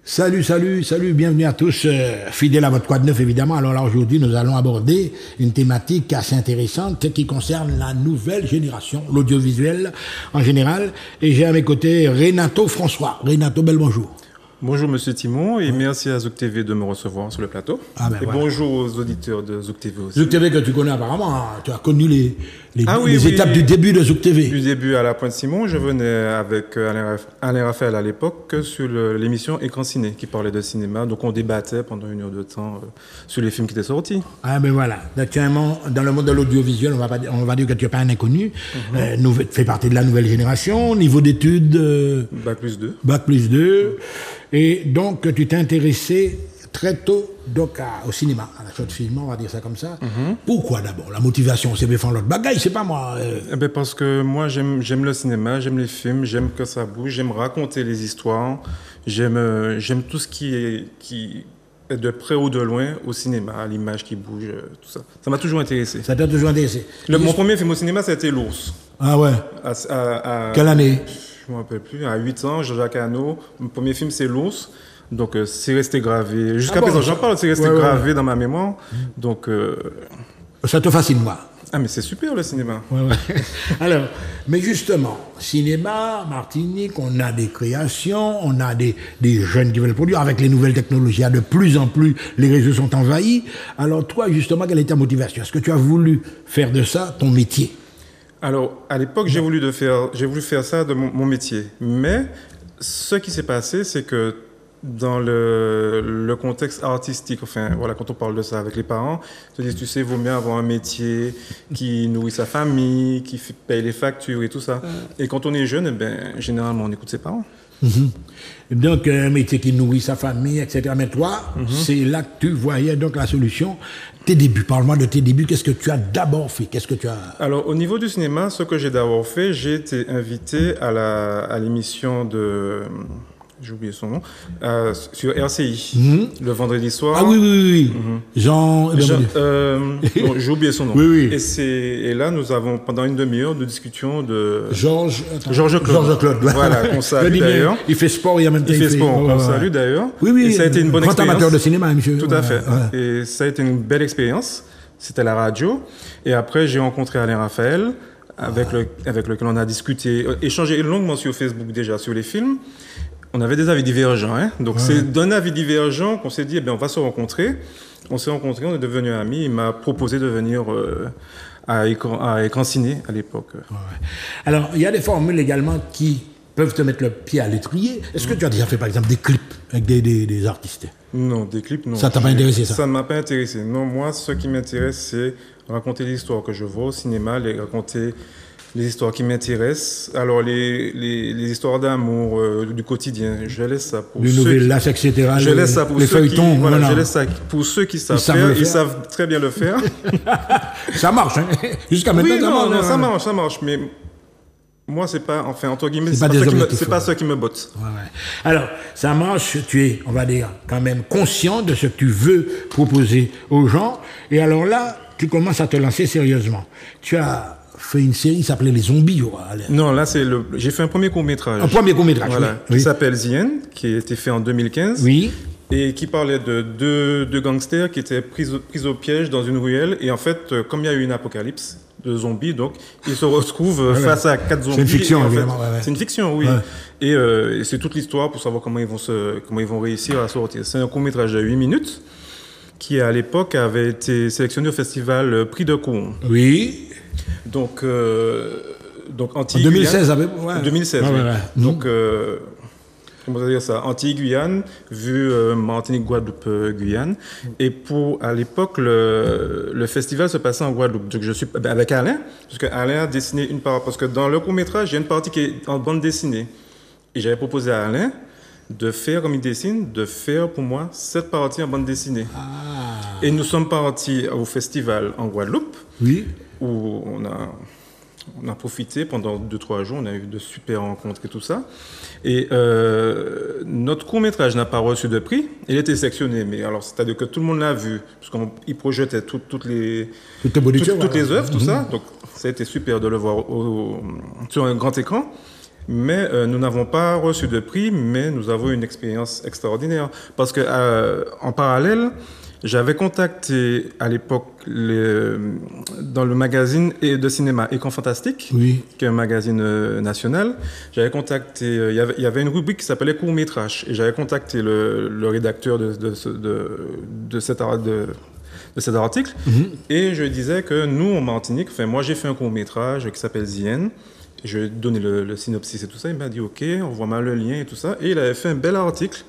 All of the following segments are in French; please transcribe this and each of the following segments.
Salut, salut, salut, bienvenue à tous, fidèles à votre Quad 9 évidemment. Alors là aujourd'hui nous allons aborder une thématique assez intéressante qui concerne la nouvelle génération, l'audiovisuel en général. Et j'ai à mes côtés Renato François. Renato, bel bonjour. Bonjour Monsieur Timon et merci à Zouk TV de me recevoir sur le plateau. Et voilà. Bonjour aux auditeurs de Zouk TV aussi. Zouk TV que tu connais apparemment, hein. Tu as connu les oui, étapes du début de Zouk TV. Du début à la Pointe-Simon, je venais avec Alain Raphaël à l'époque sur l'émission Écran Ciné qui parlait de cinéma. Donc on débattait pendant une heure de temps sur les films qui étaient sortis. Ah ben voilà, actuellement dans le monde de l'audiovisuel, on va dire que tu n'es pas un inconnu, tu fais partie de la nouvelle génération, niveau d'études... Bac plus 2. Bac plus 2. Et donc, tu t'es intéressé très tôt donc, au cinéma, à la short film, on va dire ça comme ça. Pourquoi d'abord? La motivation, c'est de faire l'autre bagaille, c'est pas moi. Parce que moi, j'aime le cinéma, j'aime les films, j'aime que ça bouge, j'aime raconter les histoires, j'aime tout ce qui est de près ou de loin au cinéma, l'image qui bouge, tout ça. Ça m'a toujours intéressé. Ça t'a toujours intéressé? Mon premier film au cinéma, c'était L'Ours. Ah ouais? Quelle année? Je ne me rappelle plus, à 8 ans, Jean-Jacques Hano. Mon premier film, c'est L'Ours. Donc, c'est resté gravé. Jusqu'à présent, j'en parle, c'est resté gravé dans ma mémoire. Donc, ça te fascine, moi? Ah, mais c'est super, le cinéma. Alors, mais justement, cinéma, Martinique, on a des créations, on a des jeunes qui veulent produire. Avec les nouvelles technologies, de plus en plus, les réseaux sont envahis. Alors, toi, justement, quelle est ta motivation? Est-ce que tu as voulu faire de ça ton métier? Alors, à l'époque, j'ai voulu faire ça de mon métier. Mais ce qui s'est passé, c'est que dans le contexte artistique, enfin, voilà, quand on parle de ça avec les parents, ils te disent, tu sais, il vaut mieux avoir un métier qui nourrit sa famille, qui paye les factures et tout ça. Et quand on est jeune, généralement, on écoute ses parents. Donc, un métier qui nourrit sa famille, etc. Mais toi, c'est là que tu voyais donc la solution. Tes débuts, parle-moi de tes débuts. Qu'est-ce que tu as d'abord fait? Qu'est-ce que tu as... Alors, au niveau du cinéma, ce que j'ai d'abord fait, j'ai été invité à l'émission de... J'ai oublié son nom, sur RCI, le vendredi soir. Ah oui. Jean... j'ai oublié son nom. Oui. Et là, nous avons, pendant une demi-heure, nous discutions de... Georges Claude. Voilà, qu'on salue d'ailleurs. Il fait sport, il y a même temps... Il fait sport, qu'on salue d'ailleurs. Oui. Et ça a été une bonne expérience. Grand amateur de cinéma, monsieur. Tout à fait. Et ça a été une belle expérience. C'était à la radio. Et après, j'ai rencontré Alain Raphaël, avec lequel on a discuté, échangé longuement sur Facebook déjà, sur les films. On avait des avis divergents, hein. Donc c'est d'un avis divergent qu'on s'est dit, on va se rencontrer. On s'est rencontrés, on est devenus amis. Il m'a proposé de venir à Écran Ciné à l'époque. Alors, il y a des formules également qui peuvent te mettre le pied à l'étrier. Est-ce que tu as déjà fait, par exemple, des clips avec des artistes? Non, des clips, non. Ça t'a pas intéressé, ça? Ça ne m'a pas intéressé. Non, moi, ce qui m'intéresse, c'est raconter l'histoire que je vois au cinéma, raconter les histoires qui m'intéressent. Alors, les histoires d'amour, du quotidien, je laisse ça pour novellas, etc. Je laisse ça pour les ceux feuilletons. Je laisse ça pour ceux qui savent faire. Ils savent très bien le faire. Ça marche, hein? Jusqu'à maintenant. Oui, ça marche. Mais moi, c'est pas, enfin, entre guillemets, c'est pas ça qui me botte. Alors, ça marche, tu es, on va dire, quand même conscient de ce que tu veux proposer aux gens. Et alors là, tu commences à te lancer sérieusement. Tu as fait une série qui s'appelait Les Zombies. Non, là, j'ai fait un premier court-métrage. Un premier court-métrage, voilà, qui s'appelle The End, qui a été fait en 2015. Oui. Et qui parlait de deux gangsters qui étaient pris au piège dans une ruelle. Et en fait, comme il y a eu une apocalypse de zombies, donc ils se retrouvent face à 4 zombies. C'est une fiction, évidemment. C'est une fiction, oui. Et c'est toute l'histoire pour savoir comment ils vont réussir à sortir. C'est un court-métrage de 8 minutes qui, à l'époque, avait été sélectionné au festival Prix de Cour. Oui. Donc en 2016, 2016, oui. Donc, comment dire ça? Antilles-Guyane, vu Martinique, Guadeloupe, Guyane. Et à l'époque, le festival se passait en Guadeloupe. Donc, je suis avec Alain, parce que Alain a dessiné une part. Parce que dans le court-métrage, il y a une partie qui est en bande dessinée. Et j'avais proposé à Alain de faire, comme il dessine, de faire pour moi cette partie en bande dessinée. Et nous sommes partis au festival en Guadeloupe. Oui. Où on a profité pendant 2-3 jours, on a eu de super rencontres et tout ça. Et notre court-métrage n'a pas reçu de prix. Il était sélectionné, mais alors c'est-à-dire que tout le monde l'a vu, parce qu'il projetait toutes les œuvres, tout ça. Donc ça a été super de le voir sur un grand écran. Mais nous n'avons pas reçu de prix, mais nous avons une expérience extraordinaire. Parce que en parallèle, j'avais contacté à l'époque dans le magazine de cinéma Écran Fantastique, Oui. qui est un magazine national. J'avais contacté, il y avait une rubrique qui s'appelait Court-métrage, et j'avais contacté le rédacteur de cet article, et je disais que nous, en Martinique, enfin moi j'ai fait un court-métrage qui s'appelle Zien. Je lui ai donné le synopsis et tout ça, il m'a dit ok, envoie-moi le lien et tout ça, et il avait fait un bel article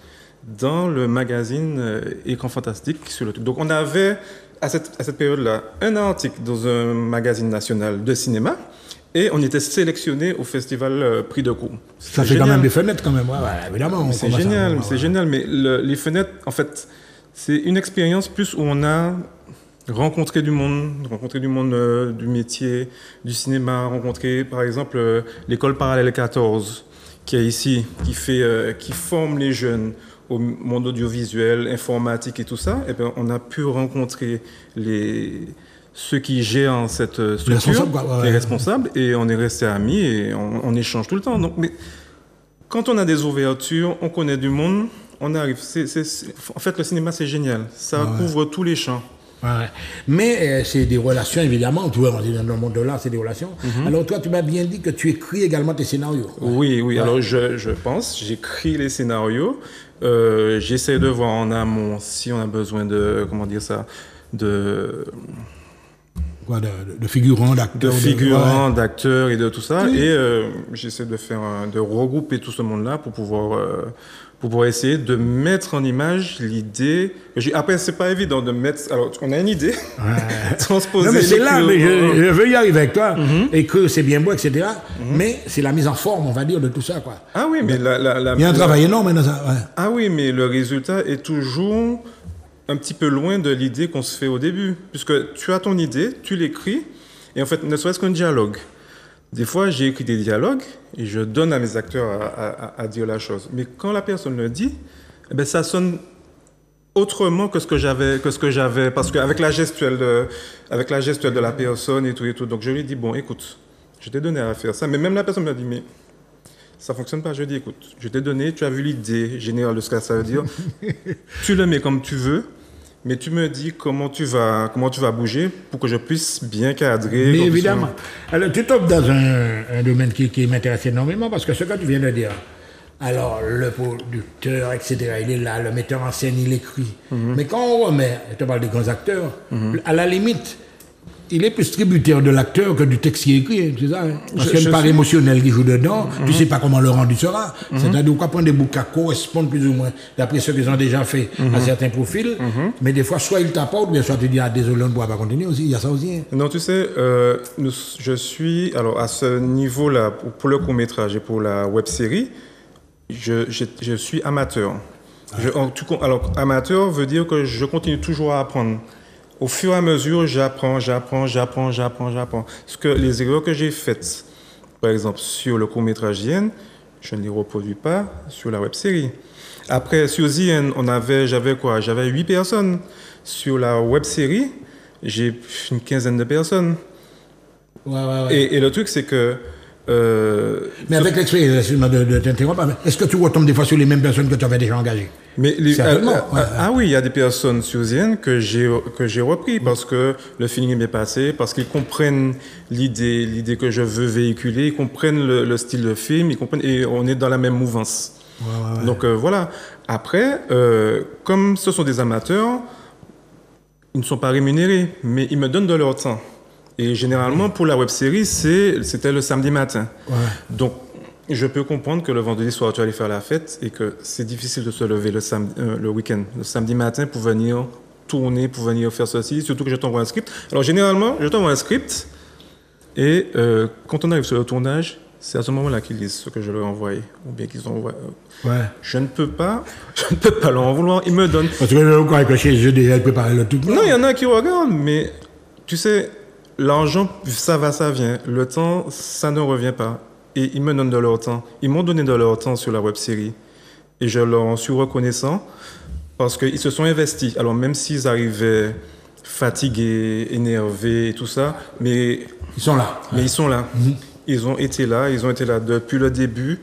dans le magazine Écran Fantastique sur le truc. Donc on avait à cette période-là un article dans un magazine national de cinéma et on était sélectionné au festival Prix de Cour. Ça fait quand même des fenêtres quand même, ouais, évidemment. C'est génial, c'est génial. Mais les fenêtres, en fait, c'est une expérience plus où on a rencontré du monde du métier, du cinéma, rencontré par exemple l'école parallèle 14 qui est ici, qui forme les jeunes au monde audiovisuel, informatique et tout ça. Et bien, on a pu rencontrer ceux qui gèrent cette structure, les responsables, et on est restés amis et on échange tout le temps. Donc, mais quand on a des ouvertures, on connaît du monde, on arrive. En fait, le cinéma, c'est génial. Ça couvre tous les champs. Ouais. Mais c'est des relations, évidemment. Tu vois, dans le monde de l'art, c'est des relations. Alors, toi, tu m'as bien dit que tu écris également tes scénarios. Oui. Ouais. Alors, j'écris les scénarios. J'essaie de voir en amont si on a besoin de, de figurants, d'acteurs. D'acteurs et de tout ça. Oui. Et j'essaie de regrouper tout ce monde-là pour pouvoir essayer de mettre en image l'idée. Après, c'est pas évident de mettre. Alors, on a une idée, transposer. Non, mais c'est là, mais je veux y arriver avec toi, et que c'est bien beau, etc. Mais c'est la mise en forme, on va dire, de tout ça, quoi. Ah oui, mais il y a un travail énorme dans ça. Ouais. Ah oui, mais le résultat est toujours un petit peu loin de l'idée qu'on se fait au début, puisque tu as ton idée, tu l'écris, et en fait, ne serait-ce qu'un dialogue. Des fois, j'ai écrit des dialogues et je donne à mes acteurs à dire la chose. Mais quand la personne le dit, eh bien, ça sonne autrement que ce que j'avais, parce qu'avec la gestuelle de la personne et tout. Donc, je lui dis, bon, écoute, je t'ai donné à faire ça. Mais même la personne m'a dit, mais ça fonctionne pas. Je lui dis, écoute, je t'ai donné, tu as vu l'idée générale de ce que ça veut dire. Tu le mets comme tu veux. Mais tu me dis comment tu vas bouger pour que je puisse bien cadrer. Mais évidemment. Alors, tu tombes dans un domaine qui m'intéresse énormément parce que ce que tu viens de dire, alors le producteur, etc., il est là, le metteur en scène, il écrit. Mais quand on remet, je te parle des grands acteurs, à la limite, il est plus tributaire de l'acteur que du texte qui est écrit, c'est ça, hein? Parce qu'il y a une part émotionnelle qui joue dedans, tu sais pas comment le rendu sera. C'est-à-dire qu'on prend des bouts qui correspondent plus ou moins, d'après ce qu'ils ont déjà fait à certains profils, mais des fois, soit il t'apporte, ou bien soit tu dis, ah, désolé, on ne pourra pas continuer aussi, il y a ça aussi. Hein? Non, tu sais, je suis, alors à ce niveau-là, pour le court-métrage et pour la web-série, je suis amateur. Alors, amateur veut dire que je continue toujours à apprendre. Au fur et à mesure, j'apprends. Parce que les erreurs que j'ai faites, par exemple, sur le court-métrage Zien, je ne les reproduis pas sur la web-série. Après, sur Zien, j'avais 8 personnes. Sur la web-série, j'ai une quinzaine de personnes. Ouais. Et le truc, c'est que... mais avec l'expérience, de t'interrompre, est-ce que tu retombes des fois sur les mêmes personnes que tu avais déjà engagées? Ah oui, il y a des personnes sur Zien que j'ai repris parce que le feeling est bien passé, parce qu'ils comprennent l'idée que je veux véhiculer, ils comprennent le style de film, ils comprennent, et on est dans la même mouvance. Ouais. Donc voilà. Après, comme ce sont des amateurs, ils ne sont pas rémunérés, mais ils me donnent de leur temps. Et généralement, pour la web-série, c'était le samedi matin. Ouais. Donc, je peux comprendre que le vendredi soir, tu vas aller faire la fête et que c'est difficile de se lever le week-end, le samedi matin pour venir tourner, pour venir faire ceci, surtout que je t'envoie un script. Alors, généralement, je t'envoie un script et quand on arrive sur le tournage, c'est à ce moment-là qu'ils lisent ce que je leur ai envoyé ou bien qu'ils ont envoyé. Ouais. Je ne peux pas leur en vouloir. Ils me donnent. Parce que je crois que chez eux, déjà préparé le tout. Non, il y en a qui regardent, mais tu sais... L'argent, ça va, ça vient. Le temps, ça ne revient pas. Et ils me donnent de leur temps. Ils m'ont donné de leur temps sur la web-série. Et je leur en suis reconnaissant parce qu'ils se sont investis. Alors, même s'ils arrivaient fatigués, énervés et tout ça, mais... Ils sont là. Mais ils sont là. ils ont été là depuis le début.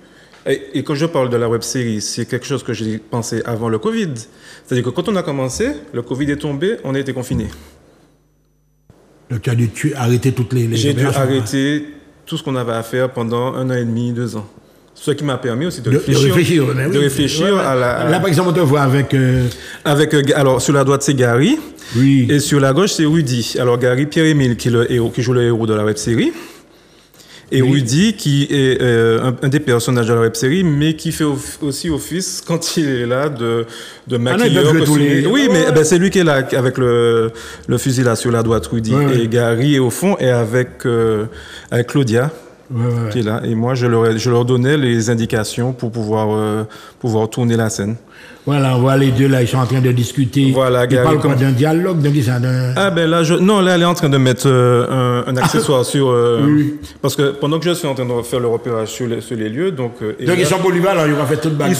Et quand je parle de la web-série, c'est quelque chose que j'ai pensé avant le Covid. C'est-à-dire que quand on a commencé, le Covid est tombé, on a été confinés. Donc tu as dû arrêter toutes les J'ai dû arrêter tout ce qu'on avait à faire pendant 1 an et demi, 2 ans. Ce qui m'a permis aussi de réfléchir à la... Là, par exemple, on te voit avec... alors, sur la droite, c'est Gary. Oui. Et sur la gauche, c'est Rudy. Alors, Gary, Pierre-Émile, qui joue le héros de la web-série. Et oui. Rudy, qui est un des personnages de la web-série, mais qui fait aussi office, quand il est là, de maquilleur. Oui, mais c'est lui qui est là, avec le fusil là, sur la droite, Rudy. Et Gary, au fond, est avec Claudia. Qui est là. Et moi, je leur donnais les indications pour pouvoir tourner la scène. Voilà, on voit les deux là, ils sont en train de discuter. Voilà, ils parlent quoi d'un dialogue, là, elle est en train de mettre un accessoire sur... oui. Parce que pendant que je suis en train de faire le repérage sur les lieux, donc ils sont polyvalents, ils vont faire tout le bagage.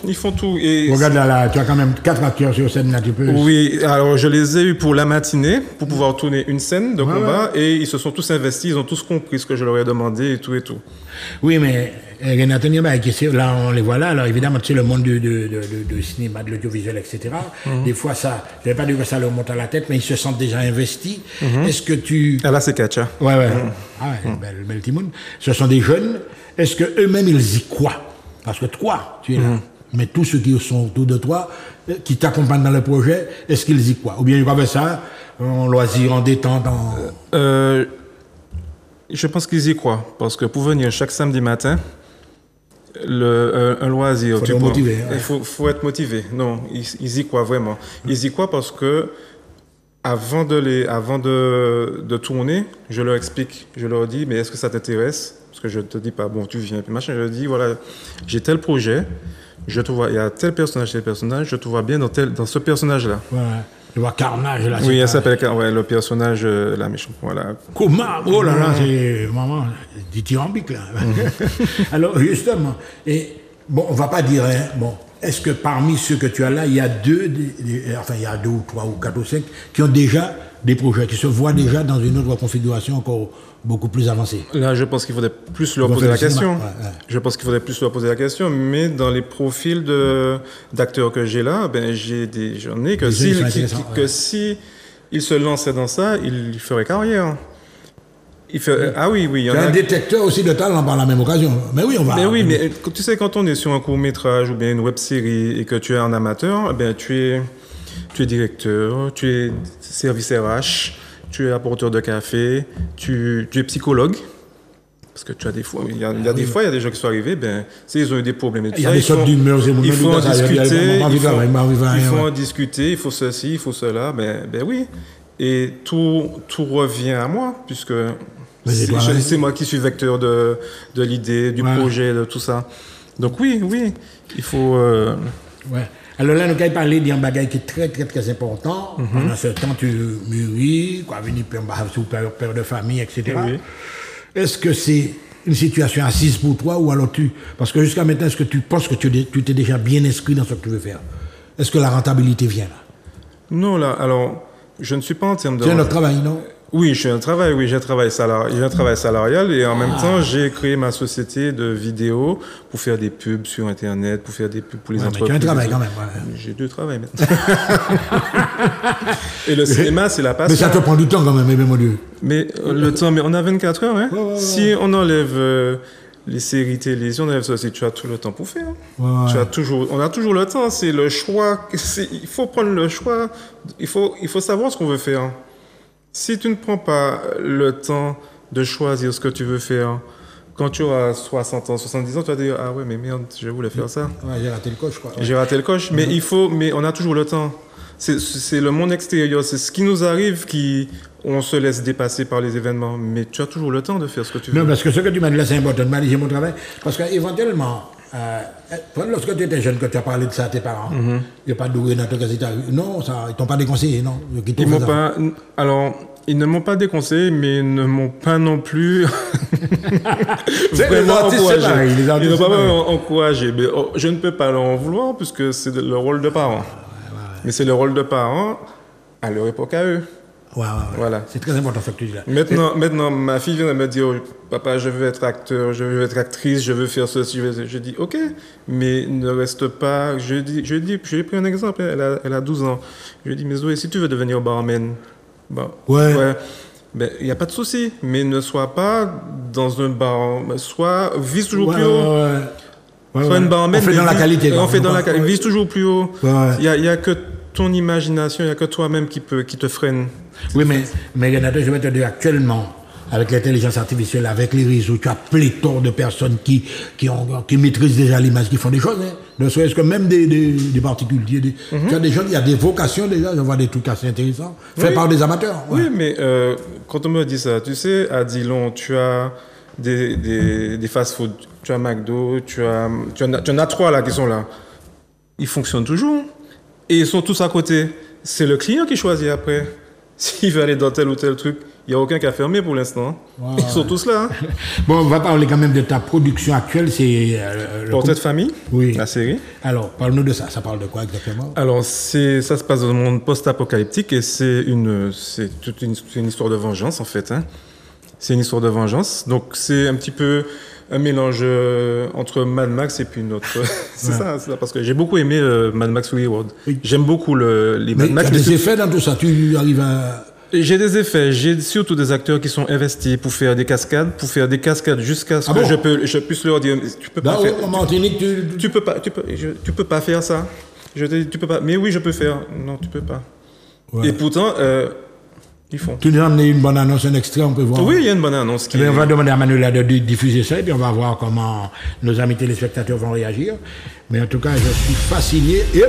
Ils font tout. Et regarde là, tu as quand même 4 acteurs sur scène là, tu peux... Oui, alors je les ai eus pour la matinée, pour pouvoir tourner une scène de combat, et ils se sont tous investis, ils ont tous compris ce que je leur ai demandé et tout et tout. Oui, mais Renato Niamba, là, on les voit là. Alors, évidemment, tu sais, le monde du cinéma, de l'audiovisuel, etc. Des fois, ça, je ne vais pas dire que ça leur monte à la tête, mais ils se sentent déjà investis. Est-ce que tu... Ah, là, c'est Katia. Ouais. Ah ouais, belle Timoun. Ce sont des jeunes. Est-ce qu'eux-mêmes, ils y croient? Parce que toi, tu es là. Mais tous ceux qui sont autour de toi, qui t'accompagnent dans le projet, est-ce qu'ils y croient? Ou bien ils croient faire ça en loisir, en détente, Je pense qu'ils y croient, parce que pour venir chaque samedi matin, un loisir, il faut être motivé. Non, ils y croient vraiment. Ils y croient parce que avant de tourner, je leur explique, je leur dis, mais est-ce que ça t'intéresse? Parce que je te dis pas, bon, tu viens, puis machin. Je leur dis, voilà, j'ai tel projet, je te vois, il y a tel personnage, je te vois bien dans ce personnage-là. Voilà. Tu vois Carnage là. Oui, elle s'appelle le personnage, la méchante. Voilà. Comment? Oh là là, c'est maman, dithyrambique là. Alors justement, et bon, on va pas dire, est-ce que parmi ceux que tu as là, il y a il y a 2 ou 3 ou 4 ou 5 qui ont déjà des projets, qui se voient déjà dans une autre configuration encore beaucoup plus avancée? Là, je pense qu'il faudrait plus leur poser la question. Je pense qu'il faudrait plus leur poser la question, mais dans les profils d'acteurs que j'ai là, j'en ai que si ils se lançaient dans ça, ils feraient carrière. Ah oui. Il y en a un détecteur aussi de talent par la même occasion. Mais oui, on va... Mais tu sais, quand on est sur un court-métrage ou bien une web-série et que tu es un amateur, tu es directeur, tu es service RH, tu es apporteur de café, tu es psychologue. Parce que tu as des fois, il y a des fois, il y a des gens qui sont arrivés, ils ont eu des problèmes. Il y a des sortes d'humeurs, il faut en discuter, il faut en discuter, il faut ceci, il faut cela. Oui. Et tout revient à moi, puisque c'est moi qui suis vecteur de l'idée, du projet, de tout ça. Donc oui, il faut... Ouais. Alors là, nous avons parlé d'un bagage qui est très, très, très important. Pendant ce temps, tu mûris, venir sous père de famille, etc. Oui. Est-ce que c'est une situation assise pour toi ou alors parce que jusqu'à maintenant, est-ce que tu penses que tu t'es déjà bien inscrit dans ce que tu veux faire? Est-ce que la rentabilité vient là? Non, là, alors, je ne suis pas en termes de... C'est notre travail, non? Oui, j'ai un travail salarial et en même temps, j'ai créé ma société de vidéos pour faire des pubs sur Internet, pour faire des pubs pour les entreprises. Mais tu as un travail quand même. J'ai 2 travails maintenant. Et le cinéma, c'est la passion. Mais ça te prend du temps quand même, mon Dieu. Mais le temps, on a 24 heures, hein. Si on enlève les séries télé, si on enlève ça aussi, tu as tout le temps pour faire. On a toujours le temps, c'est le choix. Il faut prendre le choix, il faut savoir ce qu'on veut faire. Si tu ne prends pas le temps de choisir ce que tu veux faire, quand tu auras 60 ans, 70 ans, tu vas dire « Ah ouais, mais merde, je voulais faire ça. » J'ai raté le coche, quoi. J'ai raté le coche, mais mais on a toujours le temps. C'est le monde extérieur, c'est ce qui nous arrive on se laisse dépasser par les événements, mais tu as toujours le temps de faire ce que tu veux. Non, parce que ce que tu m'as dit là, c'est important. J'ai mon travail, parce qu'éventuellement, lorsque tu étais jeune, que tu as parlé de ça à tes parents, il n'y a pas de doué dans ton cas. Non, ils t'ont pas déconseillé, non? Ils ne m'ont pas déconseillé, mais ils ne m'ont pas non plus vraiment encouragé. Ils n'ont pas vraiment encouragé. Mais je ne peux pas leur en vouloir, puisque c'est le rôle de parents. Mais c'est le rôle de parents à leur époque à eux. Voilà. C'est très important ce que tu dis là. Maintenant, ma fille vient de me dire, papa, je veux être acteur, je veux être actrice, je veux faire ceci. Je dis, ok, mais ne reste pas. Je lui ai pris un exemple. Elle a 12 ans. Je lui ai dit, mais Zoé, si tu veux devenir barman, ben, ben, il n'y a pas de souci, mais ne sois pas dans un bar, vise toujours plus haut. Soit une barman. On fait dans la qualité. On fait dans la qualité. Vise toujours plus haut. Il y a que ton imagination, il n'y a que toi-même qui te freine. Oui, mais Renato, je vais te dire actuellement, avec l'intelligence artificielle, avec les réseaux, tu as pléthore de personnes qui maîtrisent déjà l'image, qui font des choses. Hein. Ne serait-ce que même des particuliers. Tu as des gens, il y a des vocations déjà, je vois des trucs assez intéressants, faits par des amateurs. Ouais. Oui, mais quand on me dit ça, tu sais, à Dillon, tu as des fast-food, tu as McDo, tu en as 3 là qui sont là. Ils fonctionnent toujours. Et ils sont tous à côté. C'est le client qui choisit après. S'il veut aller dans tel ou tel truc, il n'y a aucun qui a fermé pour l'instant. Ils sont tous là. Hein. Bon, on va parler quand même de ta production actuelle. C'est Portrait de famille, la série. Alors, parle-nous de ça. Ça parle de quoi exactement? Alors, ça se passe dans un monde post-apocalyptique et c'est une histoire de vengeance en fait. Hein. C'est une histoire de vengeance. Donc, c'est un petit peu un mélange entre Mad Max et puis une autre. C'est ça, parce que j'ai beaucoup aimé Mad Max Fury Road. Oui. J'aime beaucoup les Mad Max. Tu as des effets dans tout ça, tu arrives à... J'ai des effets, j'ai surtout des acteurs qui sont investis pour faire des cascades, jusqu'à ce que je puisse leur dire, tu peux pas faire. En Martinique, tu peux pas faire ça. Je te dis, tu peux pas. Mais oui, je peux faire. Non, tu peux pas. Ouais. Et pourtant, ils font. Tu nous as amené une bonne annonce, un extrait, on peut voir. Oui, il y a une bonne annonce. On va demander à Manuela de diffuser ça et puis on va voir comment nos amis téléspectateurs vont réagir. Mais en tout cas, je suis fasciné. Et...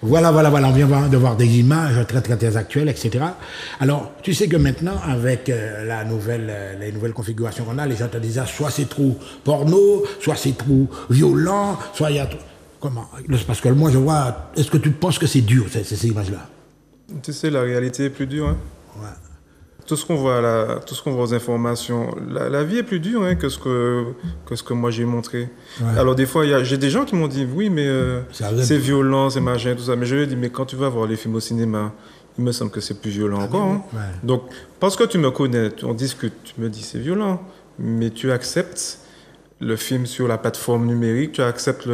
Voilà, on vient de voir des images très, très, très actuelles, etc. Alors, tu sais que maintenant, avec les nouvelles configurations qu'on a, les gens te disent, soit c'est trop porno, soit c'est trop violent, soit il y a trop... Comment? Parce que moi, je vois... Est-ce que tu penses que c'est dur, ces images-là? Tu sais, la réalité est plus dure. Hein? Ouais. Tout ce qu'on voit aux informations, la vie est plus dure que ce que moi j'ai montré. Ouais. Alors des fois, j'ai des gens qui m'ont dit, oui, mais c'est violent, c'est machin, tout ça. Mais je lui ai dit, mais quand tu vas voir les films au cinéma, il me semble que c'est plus violent encore. Hein. Ouais. Donc, parce que tu me connais, on discute, tu me dis c'est violent, mais tu acceptes le film sur la plateforme numérique, tu acceptes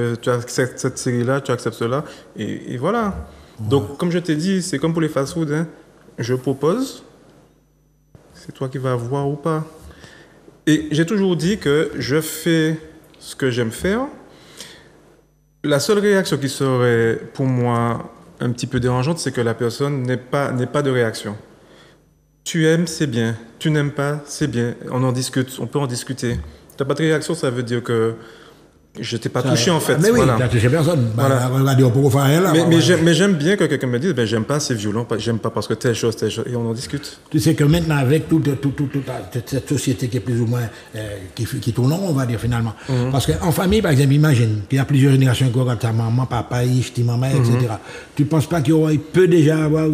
cette série-là, tu acceptes cela, et voilà. Ouais. Donc, comme je t'ai dit, c'est comme pour les fast-food, hein. Je propose, c'est toi qui vas voir ou pas. Et j'ai toujours dit que je fais ce que j'aime faire. La seule réaction qui serait pour moi un petit peu dérangeante, c'est que la personne n'ait pas de réaction. Tu aimes, c'est bien. Tu n'aimes pas, c'est bien. On en discute, on peut en discuter. Tu n'as pas de réaction, ça veut dire que je t'ai pas touché en fait. Mais oui, tu n'as touché personne. Voilà. Mais j'aime bien que quelqu'un me dise, j'aime pas, c'est violent, j'aime pas parce que telle chose, et on en discute. Tu sais que maintenant, avec toute cette société qui est plus ou moins, qui tourne, on va dire finalement. Mm-hmm. Parce qu'en famille, par exemple, imagine qu'il y a plusieurs générations encore quand ta maman, papa, ta maman, etc. Tu ne penses pas qu'il peut déjà avoir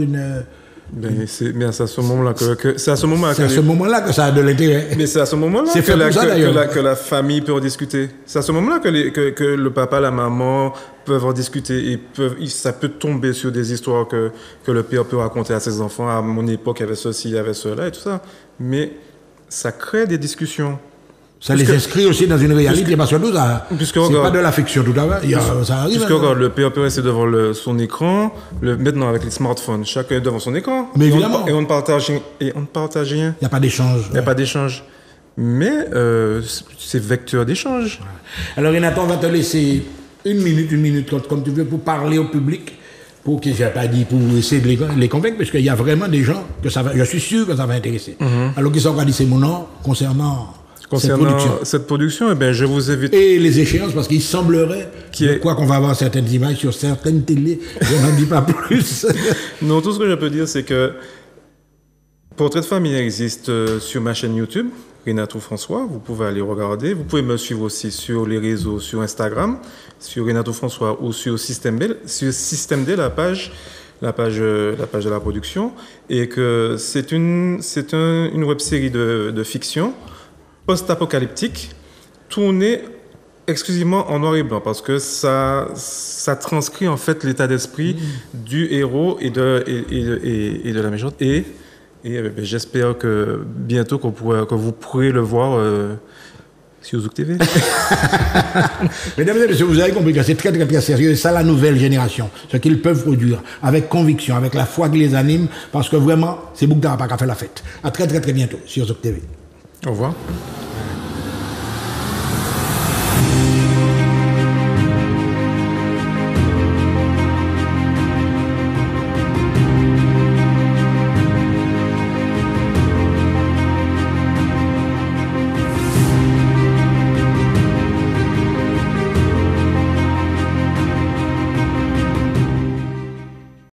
Ben, c'est à ce moment-là que c'est à ce moment-là que ça a de l'intérêt. Mais c'est à ce moment-là que la famille peut en discuter. C'est à ce moment-là que le papa, la maman peuvent en discuter et ça peut tomber sur des histoires que le père peut raconter à ses enfants. À mon époque, il y avait ceci, il y avait cela et tout ça. Mais ça crée des discussions. Ça les inscrit aussi dans une réalité, parce que nous, c'est pas de la fiction tout à l'heure. Ça arrive. Puisque regarde, le père peut rester devant son écran, maintenant avec les smartphones, chacun est devant son écran. Mais évidemment. Et on ne partage rien. Il n'y a pas d'échange. Il n'y a pas d'échange. Mais c'est vecteur d'échange. Alors, Renato, on va te laisser une minute, comme tu veux, pour parler au public, pour essayer de les convaincre, parce qu'il y a vraiment des gens que je suis sûr que ça va intéresser. Alors, qui sont dit mon nom concernant cette production, eh bien, je vous invite. Et les échéances, parce qu'il semblerait qu'on va avoir certaines images sur certaines télés, je n'en dis pas plus. Non, tout ce que je peux dire, c'est que Portrait de famille existe sur ma chaîne YouTube, Renato François. Vous pouvez aller regarder. Vous pouvez me suivre aussi sur les réseaux, sur Instagram, sur Renato François ou sur Système D, la page de la production. Et que c'est une web-série de fiction post-apocalyptique, tournée exclusivement en noir et blanc, parce que ça transcrit en fait l'état d'esprit du héros et de la méchante. Et j'espère que bientôt que vous pourrez le voir sur Zouk TV. Mesdames et messieurs, vous avez compris que c'est très très très sérieux, et ça la nouvelle génération, ce qu'ils peuvent produire avec conviction, avec la foi qui les anime, parce que vraiment, c'est Boukdara pas qu'à faire la fête. À très très très bientôt sur Zouk TV. Au revoir.